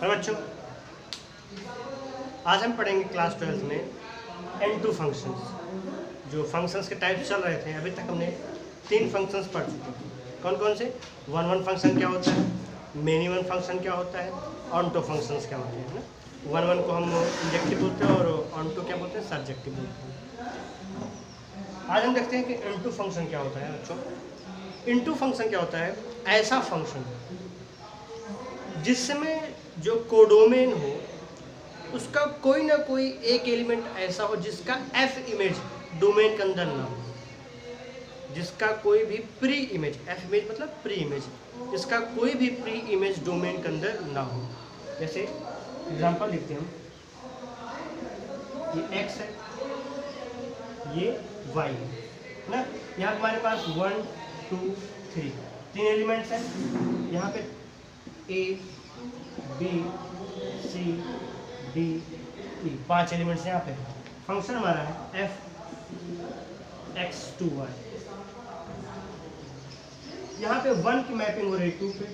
और बच्चों आज हम पढ़ेंगे क्लास 12 में N2 फंक्शंस। जो फंक्शंस के टाइप्स चल रहे थे, अभी तक हमने 3 फंक्शंस पढ़ चुके हैं। कौन कौन से? वन फंक्शन क्या होता है, मेनी वन फंक्शन क्या होता है, ऑनटो फंक्शंस क्या होते हैं ना। वन को हम इंजेक्टिव बोलते हैं और ऑनटो क्या बोलते हैं, सब्जेक्टिव बोलते हैं। आज हम देखते हैं कि N2 फंक्शन क्या होता है बच्चों। N2 फंक्शन क्या होता है? ऐसा फंक्शन जिसमें जो कोडोमेन हो उसका कोई ना कोई एक एलिमेंट ऐसा हो जिसका f इमेज डोमेन के अंदर ना हो, जिसका कोई भी प्री इमेज, f इमेज मतलब प्री इमेज, जिसका कोई भी प्री इमेज डोमेन के अंदर ना हो। जैसे एग्जांपल लिखते हैं हम, ये x है, ये y है ना। यहाँ हमारे पास 1 2 3 3 एलिमेंट्स हैं। यहाँ पे a b c d e 5 elements यहाँ पे। फंक्शन हमारा है f x2y। यहाँ पे 1 की मैपिंग हो रही है 2 पे,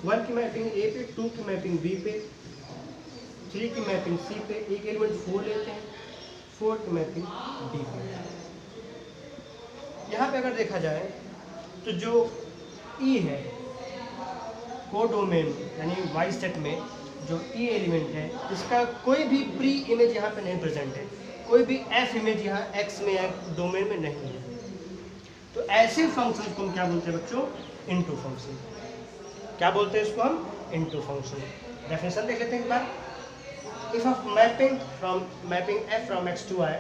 1 की मैपिंग a पे, 2 की मैपिंग b पे, 3 की मैपिंग c पे, एक एलिमेंट 4 लेते हैं, 4 की मैपिंग d पे। यहाँ पे अगर देखा जाए तो जो e है कोडोमेन यानी y सेट में जो e एलिमेंट है, इसका कोई भी प्री इमेज यहाँ पे नहीं प्रेजेंट है, कोई भी f इमेज यहाँ x में या डोमेन में नहीं है। तो ऐसे फंक्शन को हम क्या बोलते हैं बच्चों? N2 function. क्या बोलते हैं इसको हम? N2 function. डेफिनेशन देख लेते हैं एक बार। If of mapping f from x to y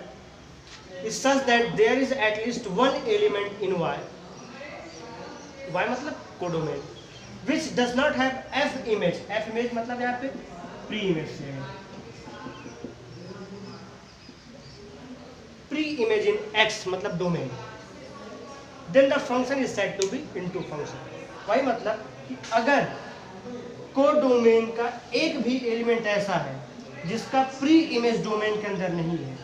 is such that there is at least one element in y मतलब codomain, which does not have f image मतलब यहाँ पे प्री इमेज से है, प्री इमेज इन x मतलब domain, then the function is said to be N2 function। वही मतलब कि अगर कोडोमेन का एक भी एलिमेंट ऐसा है जिसका प्री इमेज डोमेन के अंदर नहीं है,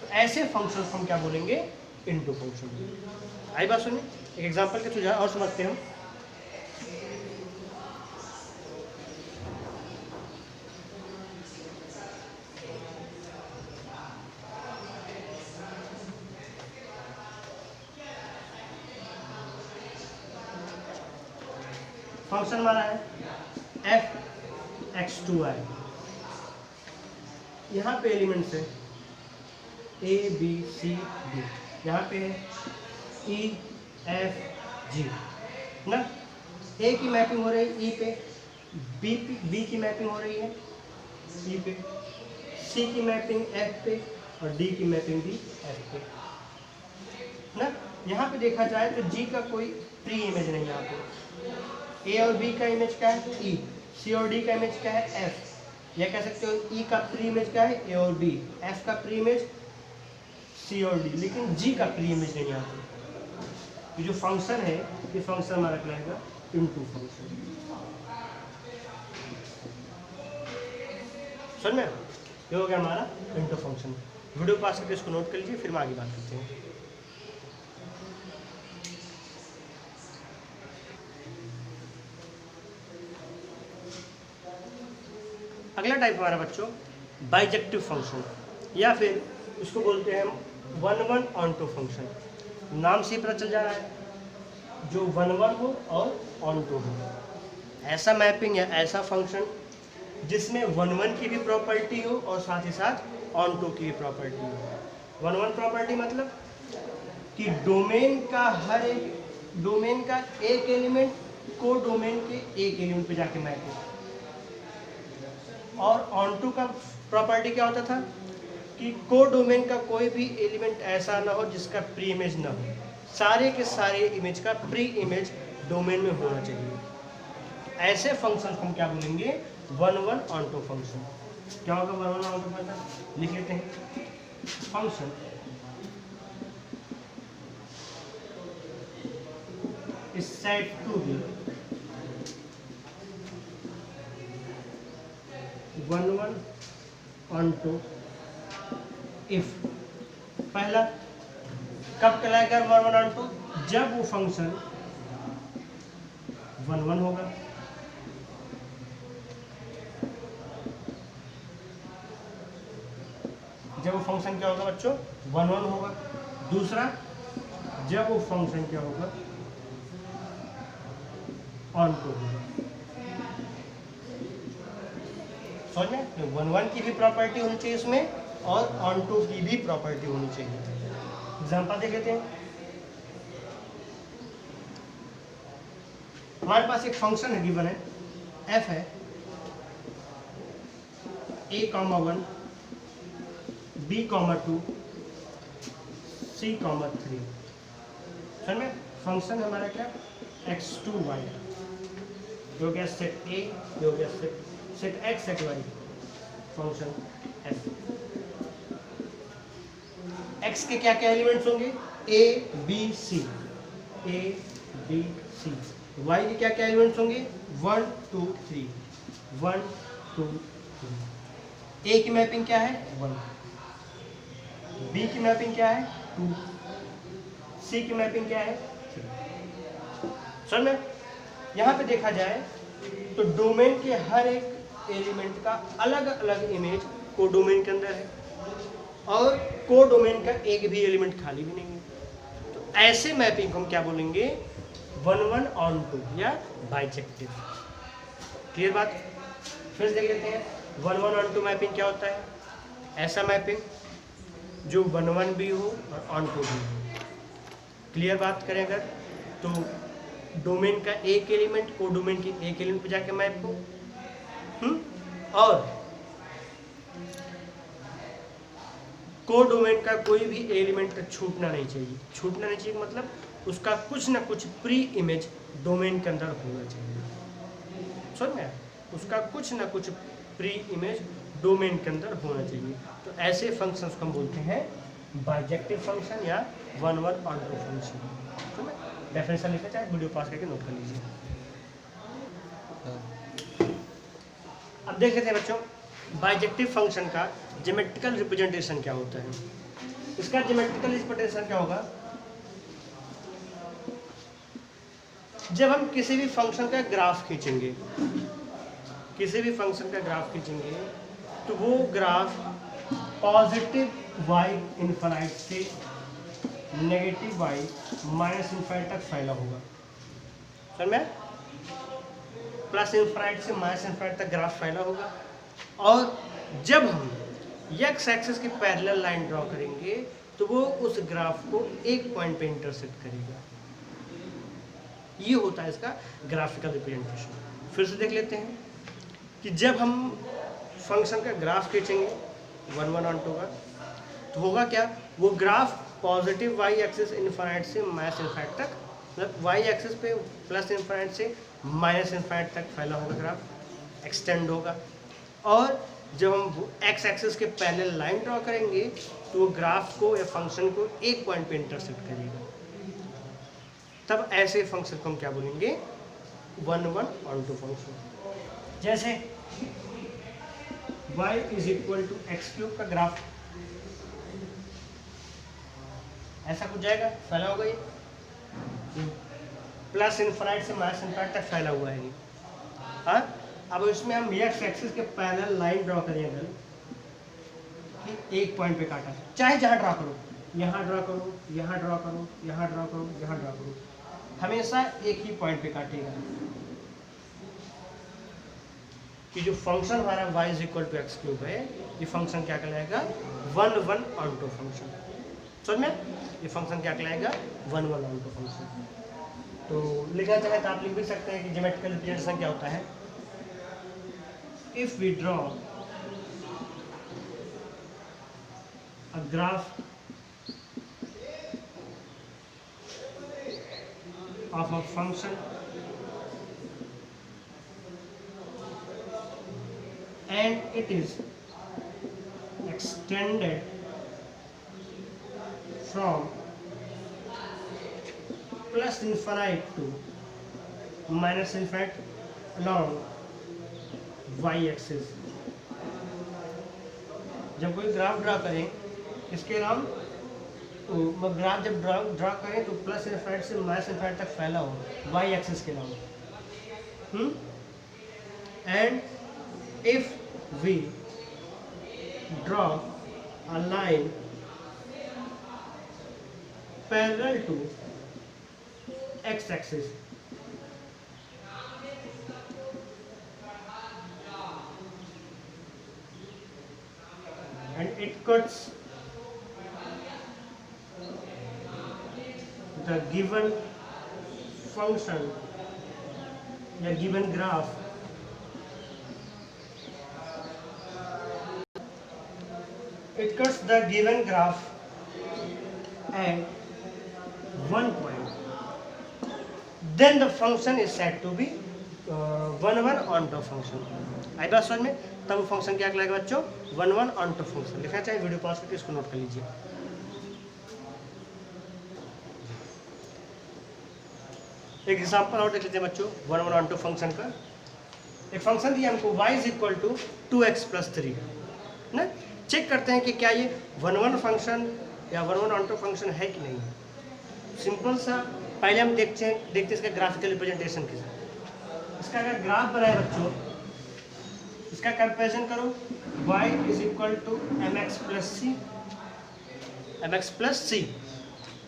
तो ऐसे फंक्शन को हम क्या बोलेंगे? N2 function. आई बात सुनिए, एक एग्जांपल के थ्रू और समझते हैं हम। फंक्शन हमारा है f x2y। यहाँ पे एलिमेंट्स है a b c d, यहाँ पे है e f g ना। a की मैपिंग हो रही है e पे, b की मैपिंग हो रही है e पे, c की मैपिंग f पे और d की मैपिंग भी f पे ना। यहाँ पे देखा जाए तो g का कोई प्री इमेज नहीं है। यहाँ पे a और b का इमेज क्या है? e, c और d का इमेज क्या है? f। या कह सकते हो e का प्री इमेज क्या है? a और b, f का प्री इमेज c और d, लेकिन g का प्री इमेज नहीं आता। ये जो फंक्शन है, ये फंक्शन हमारा कहलाएगा N2 फंक्शन। समझ में? ये हो गया हमारा N2 फंक्शन। वीडियो पास करके इसको नोट कर लीजिए, फिर हम आगे बात करते हैं। अगला टाइप हमारा बच्चों बाइजेक्टिव फंक्शन, या फिर इसको बोलते हैं हम 1 ऑनटो फंक्शन। नाम से पता चल जा रहा है, जो 1 हो और ऑनटो हो, ऐसा मैपिंग या ऐसा फंक्शन जिसमें 1 की भी प्रॉपर्टी हो और साथ ही साथ ऑनटो की भी प्रॉपर्टी हो। 1 प्रॉपर्टी मतलब कि डोमेन का एक एलिमेंट को डोमेन के एक एलिमेंट पे जाके मैप हो। और ऑनटू का प्रॉपर्टी क्या होता था कि को डोमेन का कोई भी एलिमेंट ऐसा ना हो जिसका प्री इमेज ना हो, सारे के सारे इमेज का प्री इमेज डोमेन में होना चाहिए। ऐसे फंक्शन को हम क्या बोलेंगे? 1 ऑनटो फंक्शन। क्या होगा 1 ऑनटो फंक्शन? लिख लेते हैं। Function is said to be 1 onto if. पहला कब कहलाएगा 1 ऑनटो? जब वो फंक्शन 1 होगा। फंक्शन क्या होगा बच्चों, 1 1 होगा। दूसरा, जब वो फंक्शन क्या होगा, ऑन टू होगा। समझ में, 1 1 की भी प्रॉपर्टी होनी चाहिए इसमें और ऑन टू की भी प्रॉपर्टी होनी चाहिए। एग्जाम्पल देख लेते हैं। हमारे पास एक फंक्शन है, गिवन है, f है a, 1 b, 2 c, 3। समझ में, फंक्शन हमारा क्या, x2 y हो गया सेट a, हो गया set x, set y, function f। x के क्या क्या एलिमेंट्स होंगे, a b c, a b c। y के क्या क्या एलिमेंट्स होंगे, 1 2 3, 1 2 3। a की मैपिंग क्या है, 1। b की मैपिंग क्या है, 2। c की मैपिंग क्या है, 3। समझ में, यहाँ पे देखा जाए तो डोमेन के हर एक एलिमेंट का अलग अलग इमेज को डोमेन के अंदर है और को डोमेन का एक भी एलिमेंट खाली भी नहीं है। तो ऐसे मैपिंग को हम क्या बोलेंगे, 1 1 ऑन टू या बाइजेक्टिव। क्लियर बात, फिर देख लेते हैं 1 1 ऑन टू मैपिंग क्या होता है। ऐसा मैपिंग जो 1 1 भी हो और ऑन टू भी हो। क्लियर बात करें अगर, तो डोमेन का एक एलिमेंट को डोमेन की एक एलिमेंट पे जाके मैप हो, और को डोमेन का कोई भी एलिमेंट छूटना नहीं चाहिए। छूटना नहीं चाहिए मतलब उसका कुछ ना कुछ प्री इमेज डोमेन के अंदर होना चाहिए। समझ में, उसका कुछ ना कुछ प्री इमेज डोमेन के अंदर होना चाहिए। तो ऐसे फंक्शंस को हम बोलते हैं बाइजेक्टिव फंक्शन या 1 1 ऑन टू फंक्शन। समझ में, डेफिनेशन लिखा चाहे वीडियो पास करके नोट कर लीजिए। अब देख लेते हैं बच्चों, बाइजेक्टिव फंक्शन का ज्योमेट्रिकल रिप्रेजेंटेशन क्या होता है। इसका ज्योमेट्रिकल रिप्रेजेंटेशन क्या होगा, जब हम किसी भी फंक्शन का ग्राफ खींचेंगे, किसी भी फंक्शन का ग्राफ खींचेंगे तो वो ग्राफ पॉजिटिव y इनफाइनाइट से नेगेटिव y माइनस इनफाइनाइट तक फैला होगा। समझ में, प्लस इनफाइनाइट से माइनस इनफाइनाइट तक ग्राफ फैला होगा। और जब हम x एक्सिस की पैरेलल लाइन ड्रॉ करेंगे तो वो उस ग्राफ को एक पॉइंट पे इंटरसेक्ट करेगा। ये होता है इसका ग्राफिकल रिप्रेजेंटेशन। फिर से देख लेते हैं कि जब हम फंक्शन का ग्राफ खींचेंगे 1 1 ऑन टू का, तो होगा क्या, वो graph positive y axis infinite से माइनस इनफाइनाइट तक, मतलब y एक्सिस पे प्लस इनफाइनाइट से माइनस इनफाइनाइट तक फैला होगा, ग्राफ एक्सटेंड होगा। और जब हम x एक्सिस के पैरेलल लाइन ड्रॉ करेंगे तो वो ग्राफ को या फंक्शन को एक पॉइंट पे इंटरसेक्ट करेगा। तब ऐसे फंक्शन को हम क्या बोलेंगे, 1 1 ऑन टू फंक्शन। जैसे y is equal to x cube का ग्राफ ऐसा कुछ जाएगा, फैला होगा ये प्लस इनफाइनाइट से माइनस इनफाइनाइट तक फैला हुआ है ये। हाँ, अब इसमें हम x एक्सिस के पैरेलल लाइन ड्रॉ करें अगर, एक पॉइंट पे काटा, चाहे जहाँ ड्रॉ करो, यहाँ ड्रॉ करो, यहाँ ड्रॉ करो, यहाँ ड्रॉ करो, यहाँ ड्रॉ करो, हमेशा एक ही पॉइंट पे काटेगा। कि जो फंक्शन हमारा y is equal to x cube है, ये फंक्शन क्या कहलाएगा, 1 1 ऑन टू फंक्शन। समझ में, ये फंक्शन क्या कहलाएगा, 1 1 ऑन टू फंक्शन। तो लिखना चाहे तो आप लिख भी सकते हैं कि ज्योमेट्रिकल रिप्रेजेंटेशन क्या होता है। If we draw a graph of a function and it is extended from plus infinite to minus infinite along y axis। जब कोई ग्राफ ड्रा करें इसके नाम ग्राफ जब ड्रा करें तो प्लस इनफाइनाइट से माइनस इनफाइनाइट तक फैला हो y एक्सिस के नाम। And if we draw a line parallel to x-axis and it cuts the given function या given graph it cuts the given graph at one point, then the function is said to be one onto function. आई बात समझ में? तब वो function क्या कहलाएगा बच्चों? One onto function. लिखना चाहिए, वीडियो पॉज करके इसको नोट कर लीजिए. एक एग्जांपल और देख लेते हैं बच्चों वन onto फंक्शन का. एक फंक्शन दिया हमको y is equal to 2x + 3 ना. चेक करते हैं कि क्या ये वन फंक्शन या वन onto फंक्शन है कि नहीं. सिंपल सा पहले हम देखते हैं इसका ग्राफिकल रिप्रेजेंटेशन के साथ. इसका अगर ग्राफ बनाए बच्चों, इसका कंपैरिजन करो y is equal to mx plus c.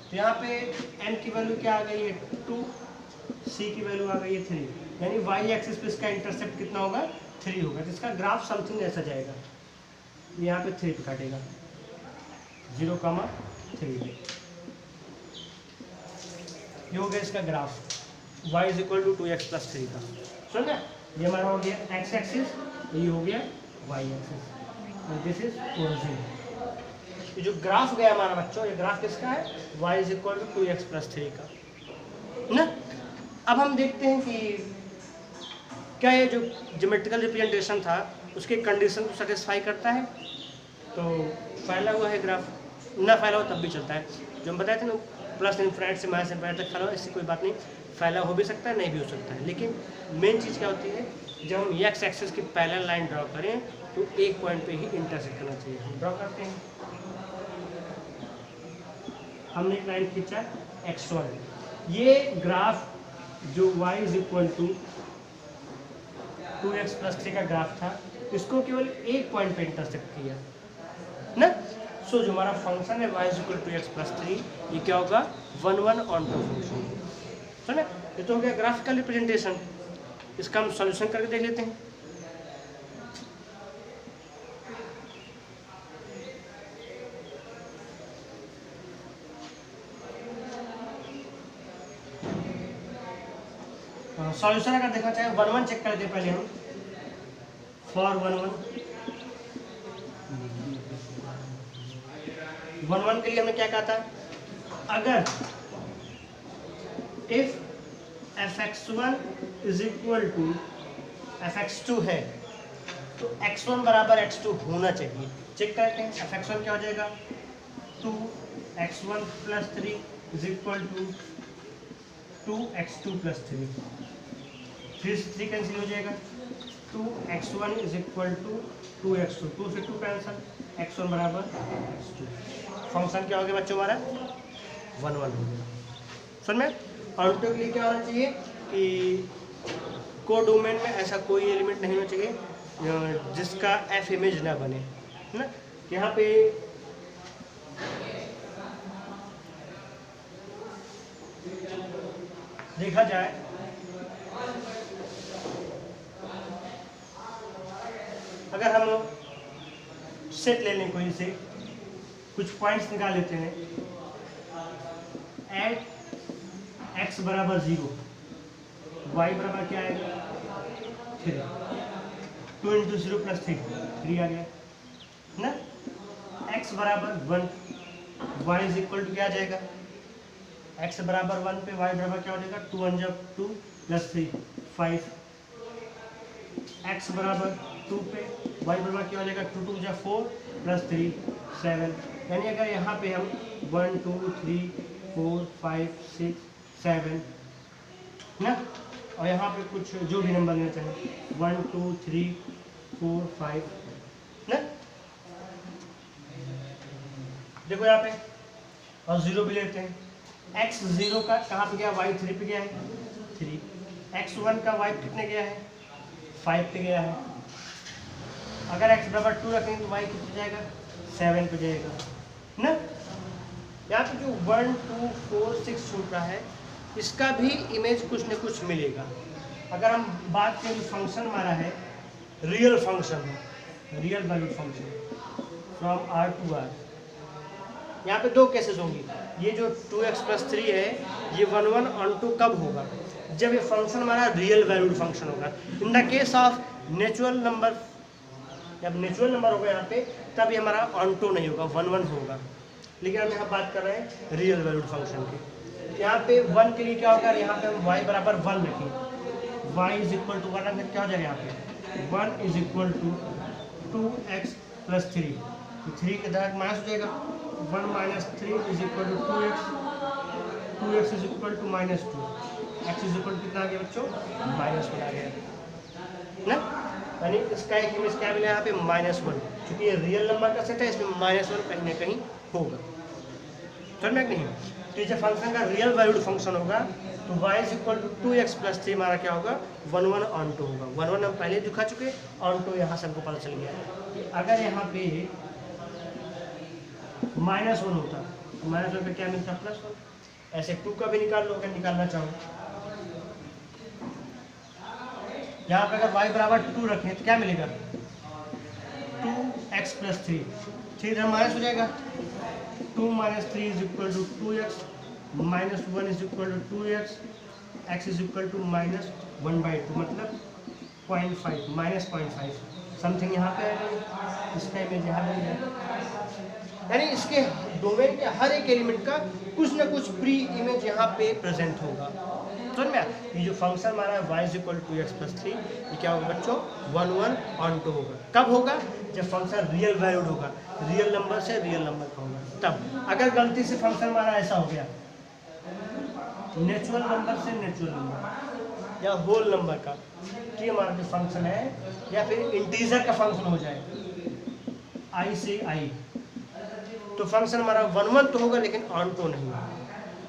तो यहाँ पे m की वैल्यू क्या आ गई है 2, c की वैल्यू आ गई है 3, यानी y एक्सिस पे इसका इंटरसेप्ट कितना होगा 3 होगा. तो इसका ग्राफ समथिंग ऐसा जाएगा, यहाँ पे 3 पे काटेगा 0,3 पे. ये हो गया इसका graph y is equal to 2x + 3 का. सुन ना, ये हमारा हो गया x एक्सिस, ये हो गया y एक्सिस और दिस इज ओरिजिन. ये जो ग्राफ गया हमारा बच्चों, ये ग्राफ किसका है? y is equal to 2x + 3 का ना. अब हम देखते हैं कि क्या ये जो ज्योमेट्रिकल रिप्रेजेंटेशन था उसके कंडीशन को सेटिस्फाई करता है. तो फैला हुआ है ग्राफ, ना फैला हो तब भी चलता है. जो हम बताए थे ना प्लस इन्फिनिटी से माइनस इन्फिनिटी तक फैला हो, इससे कोई बात नहीं. फैला हो भी सकता है, नहीं भी हो सकता है. लेकिन मेन चीज़ क्या होती है, जब हम एक्स एक्सिस की पैरेलल लाइन ड्रॉ करें तो एक पॉइंट पे ही इंटरसेक्ट करना चाहिए. हम ड्रॉ करते हैं, हमने एक लाइन खींचा x1. ये ग्राफ जो y is equal to 2x + 3 का ग्राफ था, इसको केवल एक पॉइंट पे इंटरसेक्ट किया ना. सो जो हमारा फंक्शन है y is equal to x + 3, ये क्या होगा वन onto फंक्शन. समझे? ये तो हो गया ग्राफिकल रिप्रेजेंटेशन. इसका हम सॉल्यूशन करके देख लेते हैं. सॉल्यूशन अगर देखना चाहे वन चेक कर लेते हैं पहले हम. फॉर वन के लिए हमने क्या कहा था, अगर if fx1 is equal to fx2 है तो x1 बराबर x2 होना चाहिए. चेक करते हैं fx1 क्या हो जाएगा 2x1 + 3 is equal to 2x2 + 3. 3 से 3 कैंसिल हो जाएगा. 2x1 is equal to 2x2, 2 से 2 कैंसिल, x1 बराबर x2. फंक्शन क्या हो गया बच्चों हमारा वन हो गया. समझ में? ऑन्टो के लिए क्या होना चाहिए कि कोडोमेन में ऐसा कोई एलिमेंट नहीं होना चाहिए जिसका एफ इमेज ना बने ना. यहाँ पे देखा जाए अगर हम सेट ले लें, कोई से कुछ पॉइंट्स निकाल लेते हैं. एट x बराबर 0, y बराबर क्या आएगा 3. 2 × 0 + 3 आ गया ना. x बराबर 1, y इज इक्वल टू क्या आ जाएगा, x बराबर 1 पे y बराबर क्या हो जाएगा 2 × 2 + 3 5. x बराबर 2 पे y बराबर क्या हो जाएगा 2 × 2 = 4 + 3 7. यानी अगर यहाँ पे हम 1 2 3 4 5 6 7 ना, और यहाँ पे कुछ जो भी नंबर लेना चाहें 1 2 3 4 5 ना. देखो यहाँ पे और 0 भी लेते हैं. x 0 का कहाँ पे गया, y 3 पे गया है 3. x 1 का y कितने गया है 5 पे गया है. अगर x बराबर 2 रखेंगे तो y कितने जाएगा 7 पे जाएगा ना। यहाँ पे जो 1 2 4 6 छूट रहा है इसका भी इमेज कुछ न कुछ मिलेगा। अगर हम बात करें फंक्शन हमारा है रियल फंक्शन है, real valued function from R to R। यहाँ पे दो केसेस होंगी। ये जो 2x+3 है ये 1 1 ऑन टू कब होगा? जब ये फंक्शन हमारा रियल वैल्यूड फंक्शन होगा। In the case of natural number, जब नेचुरल नंबर होगा यहाँ पे तब ये हमारा ऑन टू नहीं होगा, 1 1 होगा। लेकिन हम यहाँ बात कर रहे हैं रियल वैल्यूड फंक्शन की। यहाँ पे 1 के लिए क्या होगा? यहाँ पे हम y बराबर 1 रखें, y इज इक्वल टू 1 क्या हो जाएगा? यहाँ पे 1 इज इक्वल टू 2x+3, 3 के तहत माइनस हो जाएगा। 1 - 3 is equal to 2x, 2x is equal to -2, x is equal to कितना आ गया बच्चों? -1 आ गया ना। यानी इसका एक इमेज क्या मिला यहाँ पे? -1, क्योंकि ये रियल नंबर का सेट है, इसमें -1 कहीं ना कहीं होगा। समझ में नहीं? तो जब फंक्शन का रियल वैल्यूड फंक्शन होगा तो y is equal to 2x+3 हमारा क्या होगा? 1 1 ऑन टू होगा। 1 1 हम पहले दिखा चुके, ऑन टू यहाँ से हमको पता चल गया कि अगर यहाँ पे -1 होता तो -1 पे क्या मिलता? +1। ऐसे 2 का भी निकाल लो अगर निकालना चाहो। यहाँ पे अगर y बराबर 2 रखें तो क्या मिलेगा? 2x+3, 3 इधर माइनस हो जाएगा। 2 - 3 is equal to 2x, -1 is equal to 2x, x is equal to -1/2 मतलब 0.5, -0.5 समथिंग यहाँ पे आएगा। इसका इमेज यहाँ पे, यानी इसके डोमेन के हर एक एलिमेंट का कुछ ना कुछ प्री इमेज यहाँ पे प्रेजेंट होगा। समझ में? ये जो फंक्शन हमारा है y is equal to 2x+3 ये क्या होगा बच्चों? 1 1 ऑन टू होगा। कब होगा? जब फंक्शन रियल वैल्यूड होगा, रियल नंबर से रियल नंबर का होगा तब। अगर गलती से फंक्शन हमारा ऐसा हो गया नेचुरल नंबर से नेचुरल नंबर या होल नंबर का, कि हमारा जो फंक्शन है, या फिर इंटीजर का फंक्शन हो जाए i से i, तो फंक्शन हमारा 1 1 तो होगा लेकिन ऑन टू नहीं होगा।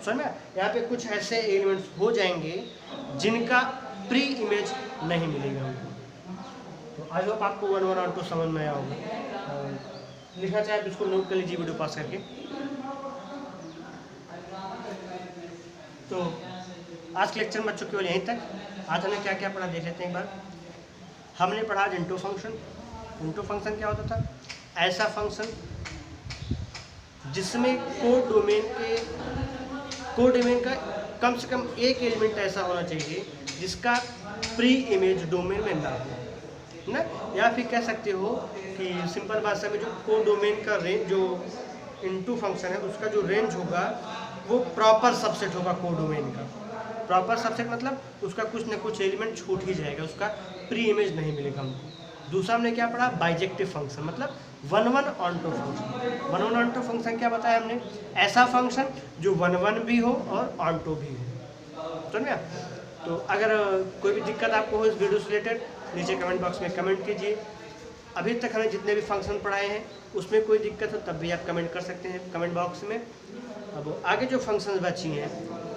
समझ में? यहाँ पे कुछ ऐसे एलिमेंट्स हो जाएंगे जिनका प्री इमेज नहीं मिलेगा हमको। तो आई होप आपको 1 1 ऑन टू समझ में आया होगा। लिखना चाहे बिल्कुल नोट कर लीजिए वीडियो पास करके। तो आज के लेक्चर में बच्चों केवल यहीं तक। आज हमने क्या क्या पढ़ा देख लेते हैं एक बार। हमने पढ़ा आज इंटू फंक्शन। इंटू फंक्शन क्या होता था? ऐसा फंक्शन जिसमें कोडोमेन का कम से कम एक एलिमेंट ऐसा होना चाहिए जिसका प्री इमेज डोमेन में ना हो ना। या फिर कह सकते हो कि सिंपल भाषा में जो कोडोमेन का रेंज, जो इनटू फंक्शन है उसका जो रेंज होगा वो प्रॉपर सबसेट होगा कोडोमेन का। प्रॉपर सबसेट मतलब उसका कुछ ना कुछ एलिमेंट छूट ही जाएगा, उसका प्री इमेज नहीं मिलेगा हमको। दूसरा हमने क्या पढ़ा? बाइजेक्टिव फंक्शन मतलब 1 1 onto function. 1 1 onto function क्या बताया हमने? ऐसा फंक्शन जो 1 1 भी हो और ऑन टू भी हो। समझ में? तो अगर कोई भी दिक्कत आपको हो इस वीडियो से रिलेटेड नीचे कमेंट बॉक्स में कमेंट कीजिए। अभी तक हमने जितने भी फंक्शन पढ़ाए हैं उसमें कोई दिक्कत हो तब भी आप कमेंट कर सकते हैं कमेंट बॉक्स में। अब आगे जो फंक्शंस बची हैं,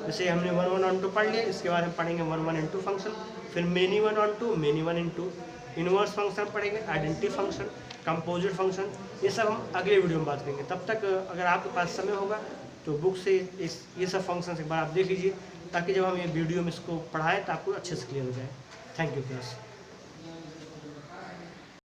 जैसे हमने 1 1 ऑन टू पढ़ लिया, इसके बाद हम पढ़ेंगे 1 1 इनटू फंक्शन, फिर many 1 onto, many 1 into, inverse function पढ़ेंगे, आइडेंटिटी फंक्शन, कंपोजिट फंक्शन, ये सब हम अगले वीडियो में बात करेंगे। तब तक अगर आपके पास समय होगा तो बुक से ये सब फंक्शन एक बार आप देख लीजिए, ताकि जब हम ये वीडियो में इसको पढ़ाएं तो आपको अच्छे से क्लियर हो जाए। Thank you class.